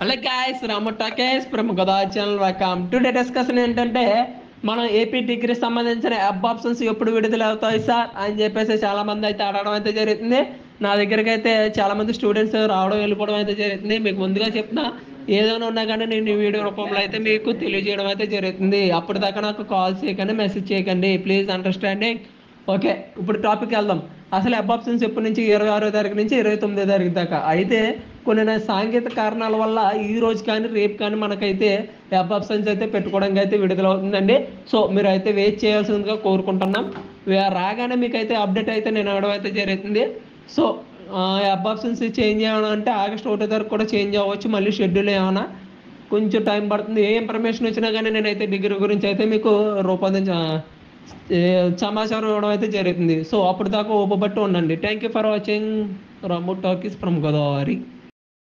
Hello guys, Ramu టాకేష్ from Godavari channel. Welcome today discussion ఏంటంటే మనం ఏపీ డిగ్రీ సంబంధించిన వెబ్ ఆప్షన్స్ ఎప్పుడు విడుదల అవుతాయి సార్ అని చెప్పేసి చాలా మంది అయితే అడగడం అయితే జరుగుతుంది. నా దగ్గరికి అయితే చాలా మంది స్టూడెంట్స్ రావడం వెళ్ళిపోవడం అయితే జరుగుతుంది. మీకు ముందుగా చెప్తున్నా, ఏదైనా ఉన్నా కానీ నేను ఈ వీడియో రూపంలో అయితే మీకు తెలియజేయడం అయితే జరుగుతుంది. అప్పటిదాకా నాకు కాల్ చేయకండి, మెసేజ్ చేయకండి, ప్లీజ్ అండర్స్టాండింగ్. ఓకే, ఇప్పుడు టాపిక్ వెళ్దాం. అసలు వెబ్ ఆప్షన్స్ ఎప్పటి నుంచి 26వ తారీఖు నుంచి 29వ తారీఖు దాకా అయితే కొన్ని సాంకేతిక కారణాల వల్ల ఈ రోజు కానీ రేపు కానీ మనకైతే వెబ్ ఆప్షన్స్ అయితే పెట్టుకోవడానికి అయితే విడుదలవుతుందండి. సో మీరు అయితే వెయిట్ చేయాల్సిందిగా కోరుకుంటున్నాం. రాగానే మీకు అయితే అప్డేట్ అయితే నేను ఇవ్వడం అయితే జరుగుతుంది. సో వెబ్ ఆప్షన్స్ చేంజ్ చేయాలంటే ఆగస్ట్ 1వ తారీఖు కూడా చేంజ్ అవ్వచ్చు. మళ్ళీ షెడ్యూల్ ఏమైనా కొంచెం టైం పడుతుంది. ఏ ఇన్ఫర్మేషన్ వచ్చినా కానీ నేనైతే డిగ్రీ గురించి అయితే మీకు సమాచారం ఇవ్వడం అయితే జరుగుతుంది. సో అప్పుడు దాకా ఓపబట్టి ఉండండి. Thank you for watching. Ramu talkies from Godavari.